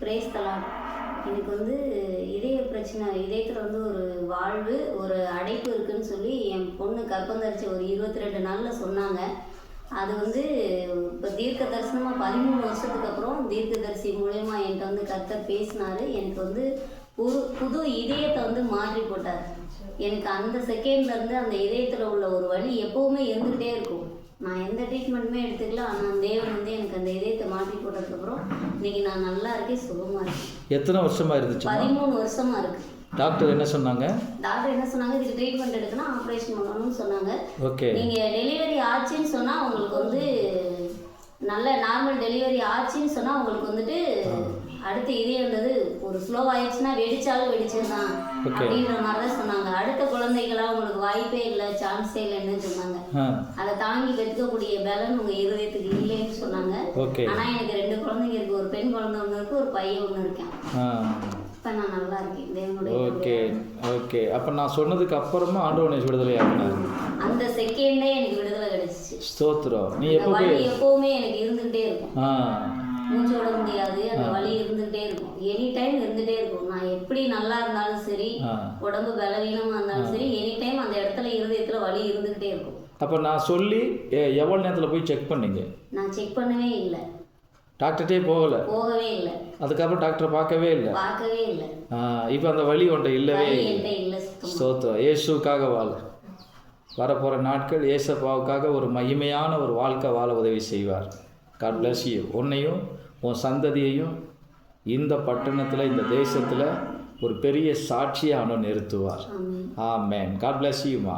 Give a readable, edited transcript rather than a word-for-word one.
Brace தலாட். எனக்கு வந்து இதய பிரச்சனை, இதயத்தில் வந்து ஒரு வாழ்வு, ஒரு அடைப்பு இருக்குதுன்னு சொல்லி என் பொண்ணு கர்ப்பந்தரிச்ச ஒரு 22 நாளில் சொன்னாங்க. அது வந்து இப்போ தீர்க்க தரிசனமாக 13 வருஷத்துக்கு அப்புறம் தீர்க்கதரிசி மூலயமா என்கிட்ட வந்து கர்த்தர் பேசினார். எனக்கு வந்து புது இதயத்தை வந்து மாற்றி போட்டார். எனக்கு அந்த செகண்ட்லேருந்து அந்த இதயத்தில் உள்ள ஒரு வலி எப்போவுமே இருந்துக்கிட்டே இருக்கும். நான் எந்த ட்ரீட்மெண்ட்டுமே எடுத்துக்கல. ஆனால் தேவன் வந்து எனக்கு அந்த இதயத்தை மாற்றி போட்டதுக்கப்புறம் இன்றைக்கி நான் நல்லா இருக்கேன், சுகமாக இருக்கேன். எத்தனை வருஷமாக இருந்துச்சு? 13 வருஷமாக இருக்குது. டாக்டர் என்ன சொன்னாங்க? இதுக்கு ட்ரீட்மெண்ட் எடுக்கணும், ஆப்ரேஷன் பண்ணணும்னு சொன்னாங்க. ஓகே. நீங்கள் டெலிவரி ஆச்சுன்னு சொன்னால் உங்களுக்கு வந்து நல்ல நார்மல் டெலிவரி ஆச்சுன்னு சொன்னால் உங்களுக்கு வந்துட்டு அடுத்த இதயன்றது ஒரு ஸ்லோ ஆயிடுச்சுன்னா வெடிச்சாலும் வெடிச்சதுதான் அப்படின்ற மாதிரி தான் சொன்னாங்க. அடுத்த குழந்தைகளாம் உங்களுக்கு வாய்ப்பே இல்லை, சான்ஸே இல்லைன்னு சொன்னாங்க. அதை தாங்கி வெறுக்கக்கூடிய பலன் உங்க இதயத்துக்கு இல்லைன்னு சொன்னாங்க. ஆனா எனக்கு 2 குழந்தைங்க இருக்கு. ஒரு பெண் குழந்தை ஒன்று இருக்கு, ஒரு பையன் ஒன்று இருக்கேன். இப்போ நான் நல்லா இருக்கேன் தேவனுடைய. Okay okay. அப்போ நான் சொன்னதுக்கு அப்புறமா ஆண்டவனை விடுதலை ஆகினார். அந்த செகண்டே எனக்கு விடுதலை கிடைச்சிச்சு. ஸ்தோத்திரம். நீ எப்பவுமே எனக்கு இருந்துகிட்டே இருக்கும். மூச்சு விட முடியாது, அந்த வலி இருந்துகிட்டே இருக்கும். எனி டைம் இருந்துகிட்டே இருக்கும். நான் எப்படி நல்லா இருந்தாலும் சரி, உடம்பு பலவீனமாக இருந்தாலும் சரி, எனி டைம் அந்த இடத்துல இருதயத்தில் வலி இருந்துகிட்டே இருக்கும். அப்போ நான் சொல்லி எவ்வளோ நேரத்தில் போய் செக் பண்ணீங்க? நான் செக் பண்ணவே இல்லை. டாக்டர்கிட்டே போகவே இல்லை. அதுக்கப்புறம் டாக்டரை பார்க்கவே இல்லை. இப்போ அந்த வலி ஒன்றை இல்லவே இல்லை. ஸ்தோத்திரம். இயேசுக்காக வாழ வரப்போகிற நாட்கள் இயேசப்பாவுக்காக ஒரு மகிமையான ஒரு வாழ்க்கை வாழ உதவி செய்வார். God bless you. உன்னையும் உன் சந்ததியையும் இந்த பட்டணத்தில், இந்த தேசத்தில் ஒரு பெரிய சாட்சியை அவனை நிறுத்துவார். ஆமென். காட் பிளஸ் யூ மா.